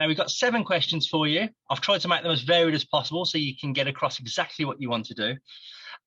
we've got 7 questions for you. I've tried to make them as varied as possible so you can get across exactly what you want to do.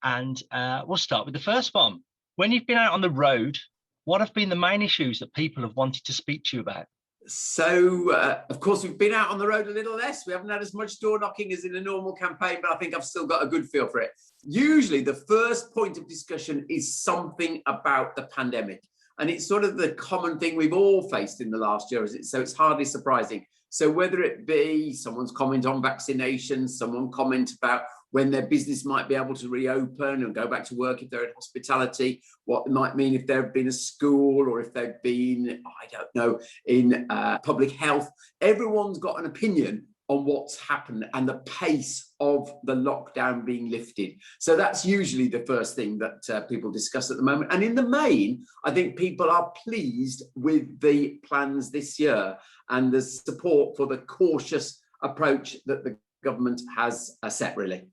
And we'll start with the first one. When you've been out on the road, what have been the main issues that people have wanted to speak to you about? So, of course, we've been out on the road a little less. We haven't had as much door knocking as in a normal campaign, but I think I've still got a good feel for it. Usually, the first point of discussion is something about the pandemic. And it's sort of the common thing we've all faced in the last year, so it's hardly surprising. So whether it be someone's comment on vaccinations, someone comment about when their business might be able to reopen and go back to work if they're in hospitality, what it might mean if they've been a school or if they've been, I don't know, in public health. Everyone's got an opinion on what's happened and the pace of the lockdown being lifted. So that's usually the first thing that people discuss at the moment. And in the main, I think people are pleased with the plans this year and the support for the cautious approach that the government has set, really.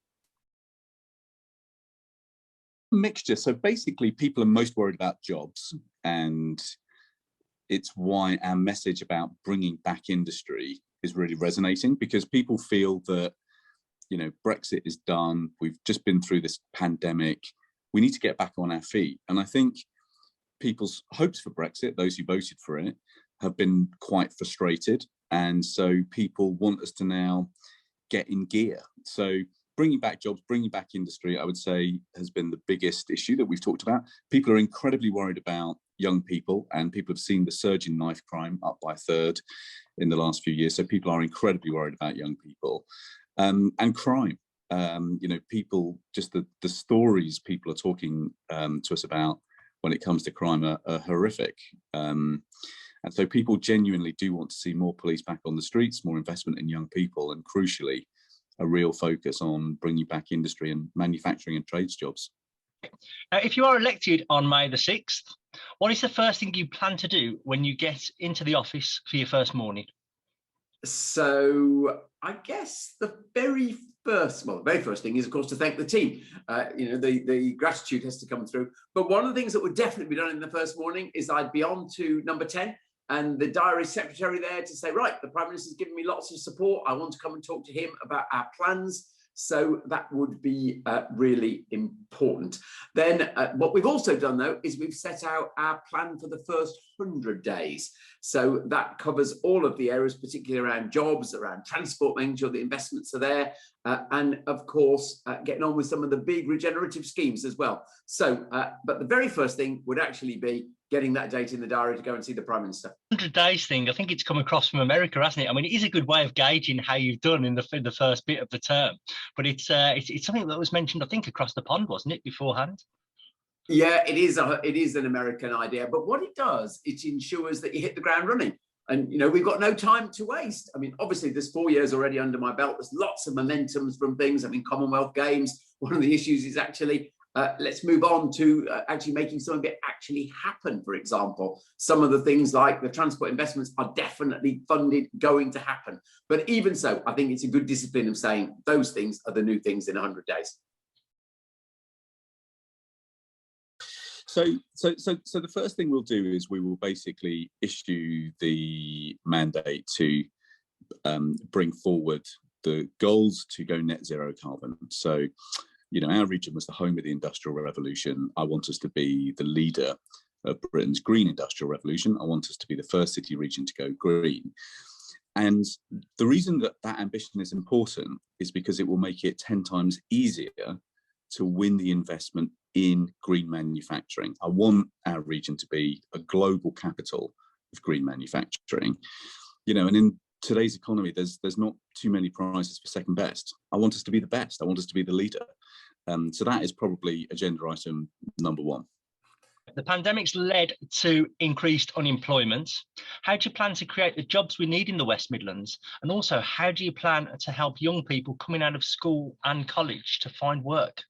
Mixture. So basically, people are most worried about jobs, and it's why our message about bringing back industry is really resonating, because people feel that, you know, Brexit is done. We've just been through this pandemic. We need to get back on our feet. And I think people's hopes for Brexit, those who voted for it, have been quite frustrated. And so people want us to now get in gear. So bringing back jobs, bringing back industry, I would say, has been the biggest issue that we've talked about. People are incredibly worried about young people, and people have seen the surge in knife crime up by a third in the last few years. So people are incredibly worried about young people and crime. You know, people, just the stories people are talking to us about when it comes to crime are horrific. And so people genuinely do want to see more police back on the streets, more investment in young people, and crucially, a real focus on bringing back industry and manufacturing and trades jobs. Now, if you are elected on May the 6th, what is the first thing you plan to do when you get into the office for your first morning? So I guess the very first thing is, of course, to thank the team. You know, the gratitude has to come through. But one of the things that would definitely be done in the first morning is I'd be on to number 10 and the diary secretary there to say, right, the Prime Minister's given me lots of support. I want to come and talk to him about our plans. So that would be really important. Then what we've also done, though, is we've set out our plan for the first 100 days. So that covers all of the areas, particularly around jobs, around transport, making sure the investments are there, and of course, getting on with some of the big regenerative schemes as well. So, but the very first thing would actually be getting that date in the diary to go and see the Prime Minister. 100 days thing, I think it's come across from America, hasn't it? I mean, it is a good way of gauging how you've done in the first bit of the term, but it's something that was mentioned, I think, across the pond, wasn't it, beforehand? Yeah, it is an American idea, but what it does, it ensures that you hit the ground running. And, you know, we've got no time to waste. I mean, obviously, there's 4 years already under my belt. There's lots of momentums from things. I mean, Commonwealth Games, one of the issues is actually, let's move on to actually making some of it actually happen, for example. Some of the things like the transport investments are definitely funded, going to happen. But even so, I think it's a good discipline of saying those things are the new things in 100 days. So the first thing we'll do is we will basically issue the mandate to bring forward the goals to go net zero carbon. So, you know, our region was the home of the Industrial Revolution. I want us to be the leader of Britain's green industrial revolution. I want us to be the first city region to go green. And the reason that that ambition is important is because it will make it 10 times easier to win the investment in green manufacturing. I want our region to be a global capital of green manufacturing. You know, and in today's economy, there's not too many prizes for second best. I want us to be the best. I want us to be the leader. So that is probably agenda item number 1. The pandemic's led to increased unemployment. How do you plan to create the jobs we need in the West Midlands? And also, how do you plan to help young people coming out of school and college to find work?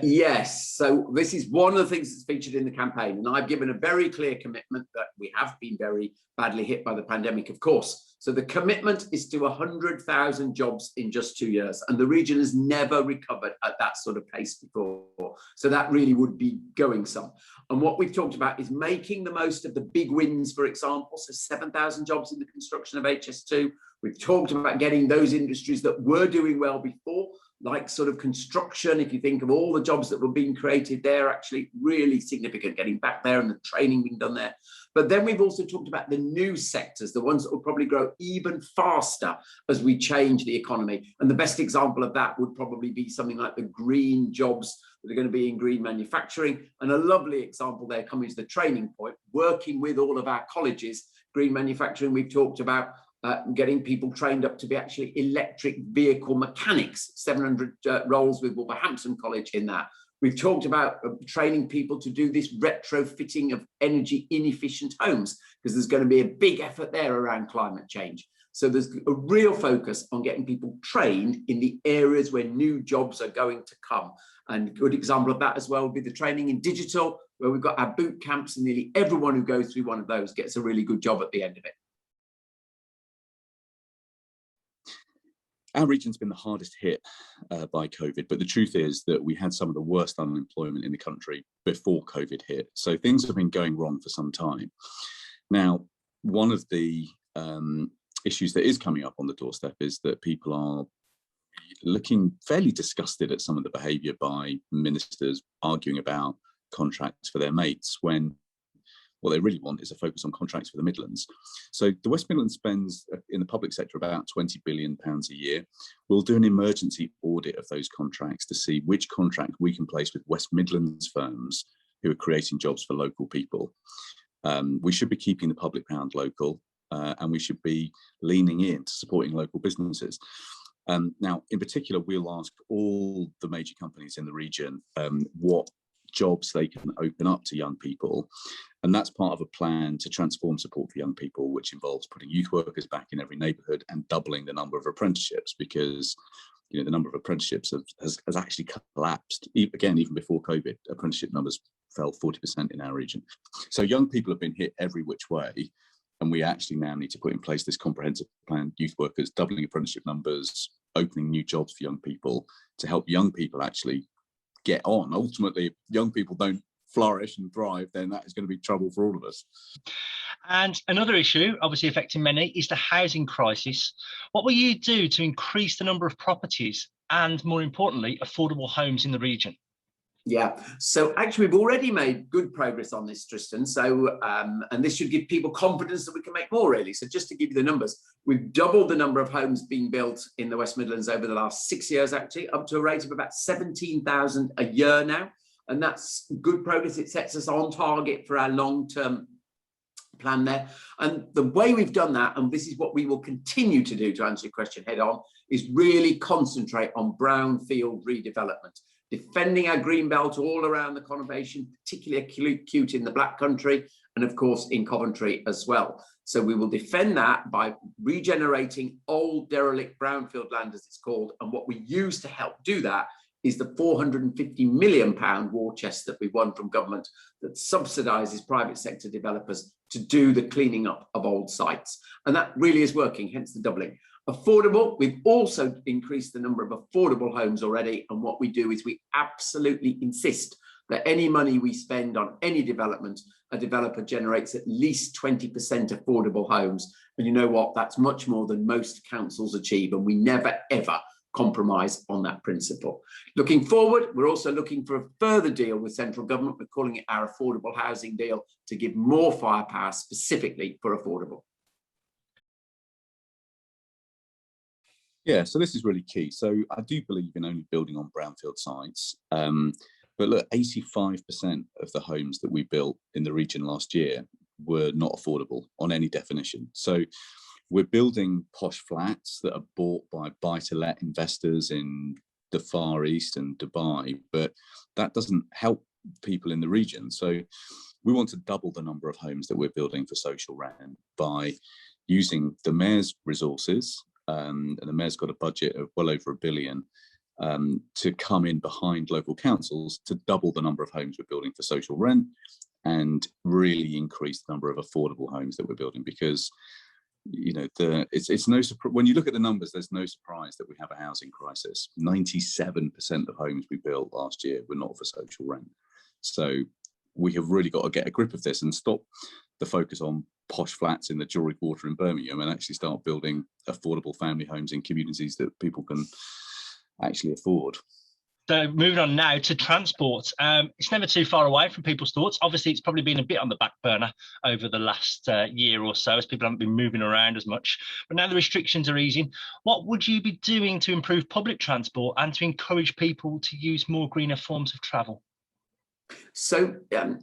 Yes, so this is one of the things that's featured in the campaign, and I've given a very clear commitment that we have been very badly hit by the pandemic, of course. So the commitment is to 100,000 jobs in just 2 years, and the region has never recovered at that sort of pace before. people. So that really would be going some. And what we've talked about is making the most of the big wins, for example, so 7,000 jobs in the construction of HS2. We've talked about getting those industries that were doing well before, like sort of construction. If you think of all the jobs that were being created there, actually really significant, getting back there and the training being done there. But then we've also talked about the new sectors, the ones that will probably grow even faster as we change the economy. And the best example of that would probably be something like the green jobs that are going to be in green manufacturing. And a lovely example there coming to the training point, working with all of our colleges. Green manufacturing, we've talked about getting people trained up to be actually electric vehicle mechanics, 700 roles with Wolverhampton College in that. We've talked about training people to do this retrofitting of energy inefficient homes, because there's going to be a big effort there around climate change. So there's a real focus on getting people trained in the areas where new jobs are going to come. And a good example of that as well would be the training in digital, where we've got our boot camps, and nearly everyone who goes through one of those gets a really good job at the end of it. Our region's been the hardest hit by COVID, but the truth is that we had some of the worst unemployment in the country before COVID hit. So things have been going wrong for some time. Now, one of the issues that is coming up on the doorstep is that people are looking fairly disgusted at some of the behaviour by ministers arguing about contracts for their mates, when what they really want is a focus on contracts for the Midlands. So the West Midlands spends in the public sector about £20 billion a year. We'll do an emergency audit of those contracts to see which contract we can place with West Midlands firms who are creating jobs for local people. We should be keeping the public pound local, and we should be leaning in to supporting local businesses. Now, in particular, we'll ask all the major companies in the region what jobs they can open up to young people. And that's part of a plan to transform support for young people, which involves putting youth workers back in every neighbourhood and doubling the number of apprenticeships, because the number of apprenticeships has actually collapsed. Again, even before COVID, apprenticeship numbers fell 40% in our region. So young people have been hit every which way. And we actually now need to put in place this comprehensive plan, youth workers, doubling apprenticeship numbers, opening new jobs for young people, to help young people actually get on. Ultimately, if young people don't flourish and thrive, then that is going to be trouble for all of us. And another issue, obviously affecting many, is the housing crisis. What will you do to increase the number of properties and, more importantly, affordable homes in the region? Yeah, so actually we've already made good progress on this, Tristan. So, and this should give people confidence that we can make more, really. So just to give you the numbers, we've doubled the number of homes being built in the West Midlands over the last 6 years, actually, up to a rate of about 17,000 a year now. And that's good progress. It sets us on target for our long-term plan there. And the way we've done that, and this is what we will continue to do to answer your question head on, is really concentrate on brownfield redevelopment. Defending our green belt all around the conurbation, particularly acute in the Black Country, and of course in Coventry as well. So we will defend that by regenerating old derelict brownfield land, as it's called. And what we use to help do that is the £450 million war chest that we won from government that subsidises private sector developers to do the cleaning up of old sites. And that really is working, hence the doubling. Affordable, we've also increased the number of affordable homes already. And what we do is we absolutely insist that any money we spend on any development, a developer generates at least 20% affordable homes. And you know what? That's much more than most councils achieve. And we never, ever compromise on that principle. Looking forward, we're also looking for a further deal with central government. We're calling it our affordable housing deal to give more firepower specifically for affordable. Yeah, so this is really key. So I do believe in only building on brownfield sites. But look, 85% of the homes that we built in the region last year were not affordable on any definition. So we're building posh flats that are bought by buy-to-let investors in the Far East and Dubai, but that doesn't help people in the region. So we want to double the number of homes that we're building for social rent by using the Mayor's resources. And the Mayor's got a budget of well over £1 billion to come in behind local councils to double the number of homes we're building for social rent and really increase the number of affordable homes that we're building, because you know, it's no surprise when you look at the numbers. There's no surprise that we have a housing crisis. 97% of homes we built last year were not for social rent. So we have really got to get a grip of this and stop the focus on posh flats in the Jewellery Quarter in Birmingham and actually start building affordable family homes in communities that people can actually afford. So moving on now to transport. It's never too far away from people's thoughts. Obviously, it's probably been a bit on the back burner over the last year or so as people haven't been moving around as much. But now the restrictions are easing. What would you be doing to improve public transport and to encourage people to use more greener forms of travel? So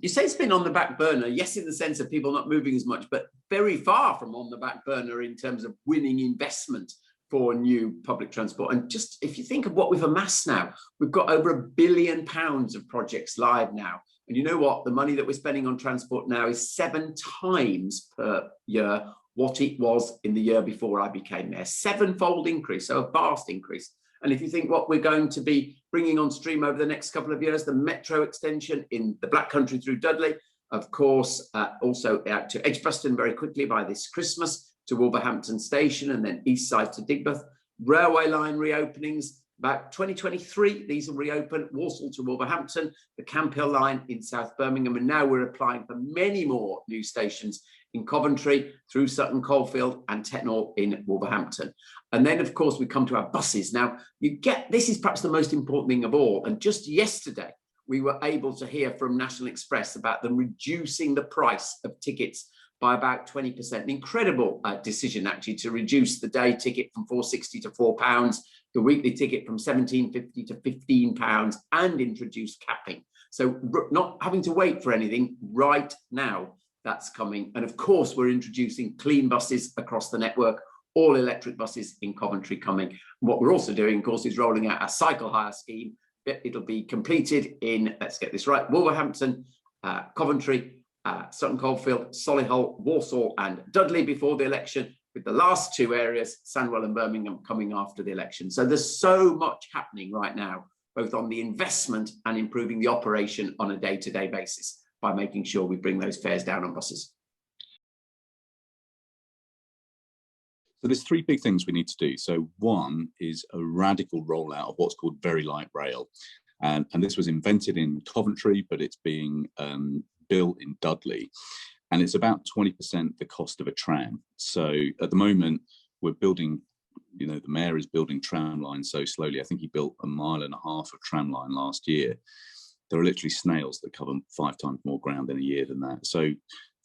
you say it's been on the back burner, yes, in the sense of people not moving as much, but very far from on the back burner in terms of winning investment for new public transport. And just if you think of what we've amassed now, we've got over £1 billion of projects live now. And you know what? The money that we're spending on transport now is 7 times per year what it was in the year before I became there. 7-fold increase, so a vast increase. And if you think what we're going to be bringing on stream over the next couple of years, the metro extension in the Black Country through Dudley, of course, also out to Edgbaston very quickly by this Christmas, to Wolverhampton Station, and then east side to Digbeth. Railway line reopenings, about 2023, these will reopen, Walsall to Wolverhampton, the Camp Hill line in South Birmingham, and now we're applying for many more new stations in Coventry, through Sutton Coldfield and Tettenhall in Wolverhampton. And then, of course, we come to our buses. Now, this is perhaps the most important thing of all. And just yesterday, we were able to hear from National Express about them reducing the price of tickets by about 20%. An incredible decision, actually, to reduce the day ticket from £4.60 to £4, the weekly ticket from £17.50 to £15, and introduce capping. So not having to wait for anything right now. That's coming. And of course, we're introducing clean buses across the network, all electric buses in Coventry coming. And what we're also doing, of course, is rolling out a cycle hire scheme. It'll be completed in, let's get this right, Wolverhampton, Coventry, Sutton Coldfield, Solihull, Walsall and Dudley before the election, with the last 2 areas, Sandwell and Birmingham, coming after the election. So there's so much happening right now, both on the investment and improving the operation on a day-to-day basis, by making sure we bring those fares down on buses. So there's 3 big things we need to do. So one is a radical rollout of what's called very light rail. And this was invented in Coventry, but it's being built in Dudley. And it's about 20% the cost of a tram. So at the moment, we're building, you know, the mayor is building tram lines so slowly. I think he built 1.5 miles of tram line last year. There are literally snails that cover 5 times more ground in a year than that. So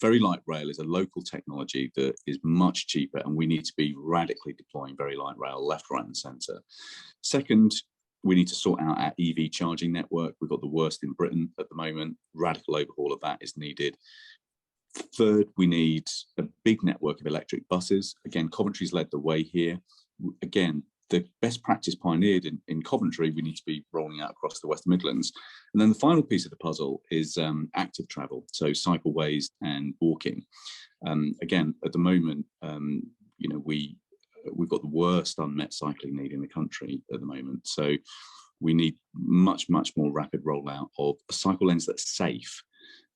very light rail is a local technology that is much cheaper, and we need to be radically deploying very light rail left, right and centre. Second, we need to sort out our EV charging network. We've got the worst in Britain at the moment. Radical overhaul of that is needed. Third, we need a big network of electric buses. Again, Coventry's led the way here. Again, the best practice pioneered in Coventry, we need to be rolling out across the West Midlands. And then the final piece of the puzzle is active travel, so cycleways and walking. Again, at the moment, you know, we've got the worst unmet cycling need in the country at the moment. So we need much more rapid rollout of a cycle lanes that's safe.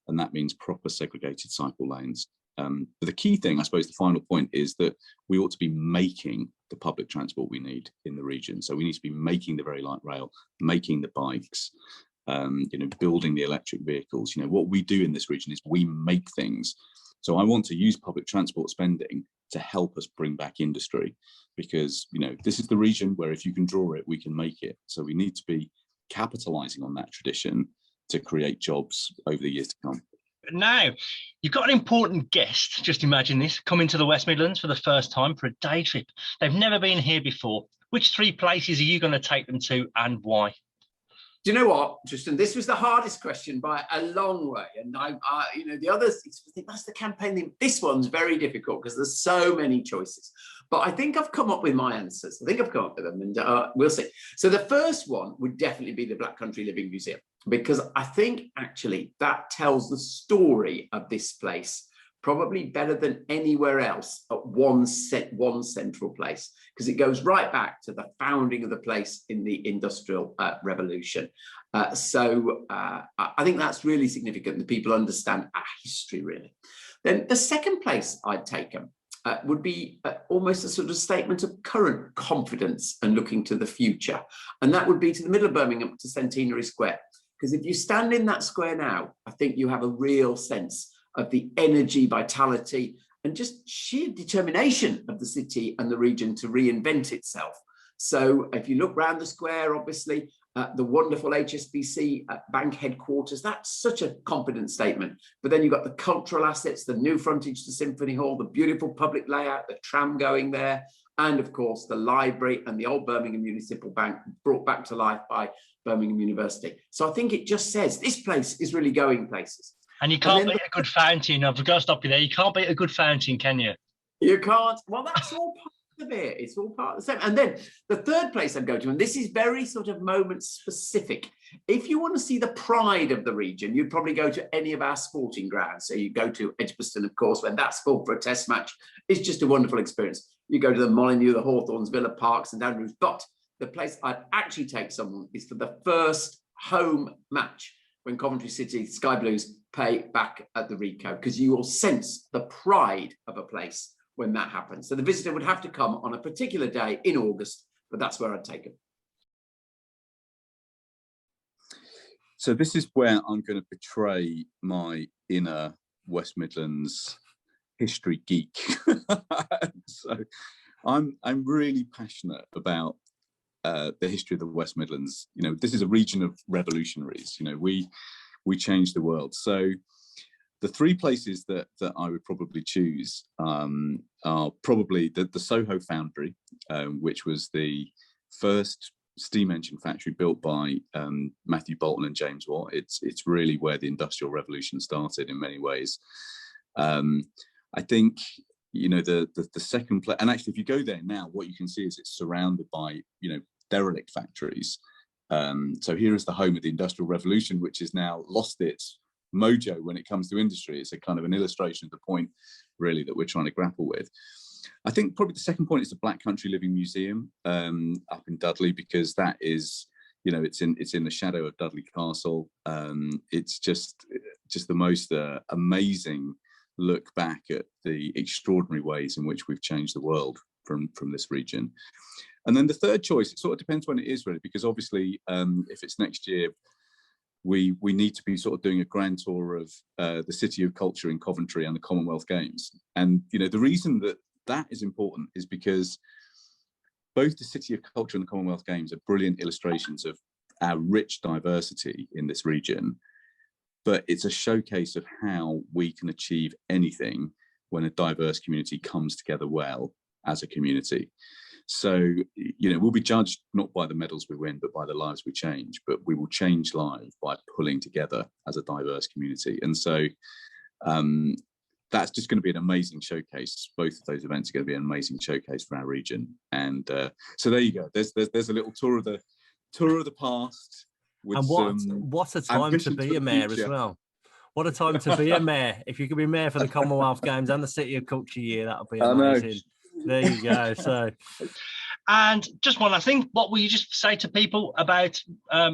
And that means proper segregated cycle lanes. But the key thing, I suppose, the final point is that we ought to be making the public transport we need in the region. So we need to be making the very light rail, making the bikes, you know, building the electric vehicles. You know, what we do in this region is we make things. So I want to use public transport spending to help us bring back industry, because, you know, this is the region where if you can draw it, we can make it. So we need to be capitalizing on that tradition to create jobs over the years to come. Now, you've got an important guest, just imagine this, coming to the West Midlands for the first time for a day trip. They've never been here before. Which 3 places are you going to take them to, and why? Do you know what, Tristan? This was the hardest question by a long way. And you know, the others, that's the campaign thing. This one's very difficult because there's so many choices. But I think I've come up with my answers. I think I've come up with them, and we'll see. So the first one would definitely be the Black Country Living Museum, because I think actually that tells the story of this place probably better than anywhere else at one central place, because it goes right back to the founding of the place in the Industrial Revolution. So I think that's really significant that people understand our history, really. Then the second place I'd take them would be almost a sort of statement of current confidence and looking to the future. And that would be to the middle of Birmingham, to Centenary Square. Because if you stand in that square now, I think you have a real sense of the energy, vitality, and just sheer determination of the city and the region to reinvent itself. So if you look round the square, obviously, the wonderful HSBC bank headquarters, that's such a confident statement. But then you've got the cultural assets, the new frontage to Symphony Hall, the beautiful public layout, the tram going there, and of course, the library and the old Birmingham Municipal Bank brought back to life by Birmingham University. So I think it just says this place is really going places. And you can't beat a good fountain. I've got to stop you there. You can't beat a good fountain, can you? You can't. Well, that's all part of it. It's all part of the same. And then the third place I'd go to, and this is very sort of moment specific. If you want to see the pride of the region, you'd probably go to any of our sporting grounds. So you go to Edgbaston, of course, when that's full for a test match. It's just a wonderful experience. You go to the Molyneux, the Hawthorns, Villa Park, St Andrews. But the place I'd actually take someone is for the first home match when Coventry City Sky Blues play back at the Ricoh, because you will sense the pride of a place when that happens. So the visitor would have to come on a particular day in August, but that's where I'd take them. So this is where I'm going to betray my inner West Midlands history geek. So I'm really passionate about the history of the West Midlands. You know, this is a region of revolutionaries. You know, we changed the world. So the three places that I would probably choose are probably the Soho Foundry, which was the first steam engine factory built by Matthew Boulton and James Watt. It's really where the Industrial Revolution started in many ways. I think, you know, the second place, and actually if you go there now, what you can see is it's surrounded by, you know, derelict factories. So here is the home of the Industrial Revolution, which has now lost its mojo when it comes to industry. It's a kind of an illustration of the point really that we're trying to grapple with. I think probably the second point is the Black Country Living Museum up in Dudley, because that is, you know, it's in the shadow of Dudley Castle. It's just the most amazing look back at the extraordinary ways in which we've changed the world from this region. And then the third choice, it sort of depends when it is really, because obviously if it's next year, we need to be sort of doing a grand tour of the City of Culture in Coventry and the Commonwealth Games. And, you know, the reason that is important is because both the City of Culture and the Commonwealth Games are brilliant illustrations of our rich diversity in this region, but it's a showcase of how we can achieve anything when a diverse community comes together well as a community. So, you know, we'll be judged not by the medals we win, but by the lives we change. But we will change lives by pulling together as a diverse community. And so that's just going to be an amazing showcase. Both of those events are going to be an amazing showcase for our region. And so there you go. There's a little tour of the past. With and what a time to be a mayor as well. What a time to be a mayor. If you could be mayor for the Commonwealth Games and the City of Culture year, that would be amazing. There you go. So, and just one last thing, what will you just say to people about,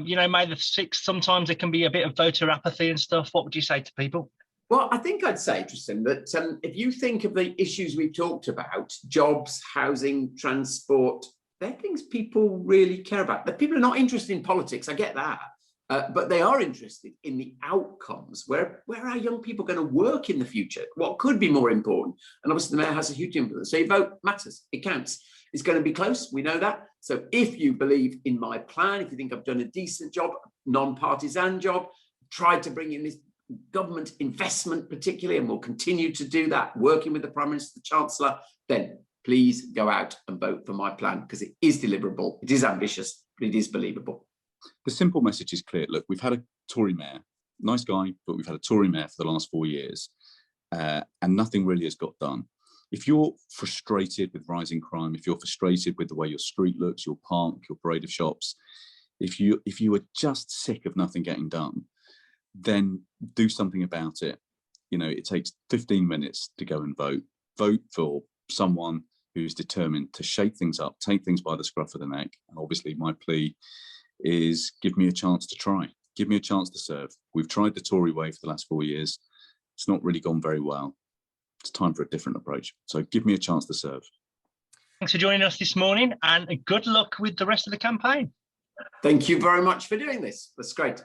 you know, May the 6th? Sometimes there can be a bit of voter apathy and stuff. What would you say to people? Well, I think I'd say, Tristan, that if you think of the issues we've talked about, jobs, housing, transport, they're things people really care about. The people are not interested in politics, I get that. But they are interested in the outcomes. Where are young people going to work in the future? What could be more important? And obviously the mayor has a huge influence. So your vote matters, it counts. It's going to be close, we know that. So if you believe in my plan, if you think I've done a decent job, non-partisan job, tried to bring in this government investment particularly, and will continue to do that, working with the Prime Minister, the Chancellor, then please go out and vote for my plan, because it is deliverable, it is ambitious, but it is believable. The simple message is clear. Look, we've had a Tory mayor, nice guy, but we've had a Tory mayor for the last 4 years, and nothing really has got done. If you're frustrated with rising crime, if you're frustrated with the way your street looks, your park, your parade of shops, if you are just sick of nothing getting done, then do something about it. You know, it takes 15 minutes to go and vote. Vote for someone who's determined to shake things up, take things by the scruff of the neck. And obviously my plea is give me a chance to try, give me a chance to serve. We've tried the Tory way for the last 4 years. It's not really gone very well. It's time for a different approach. So give me a chance to serve. Thanks for joining us this morning, and good luck with the rest of the campaign. Thank you very much for doing this. That's great.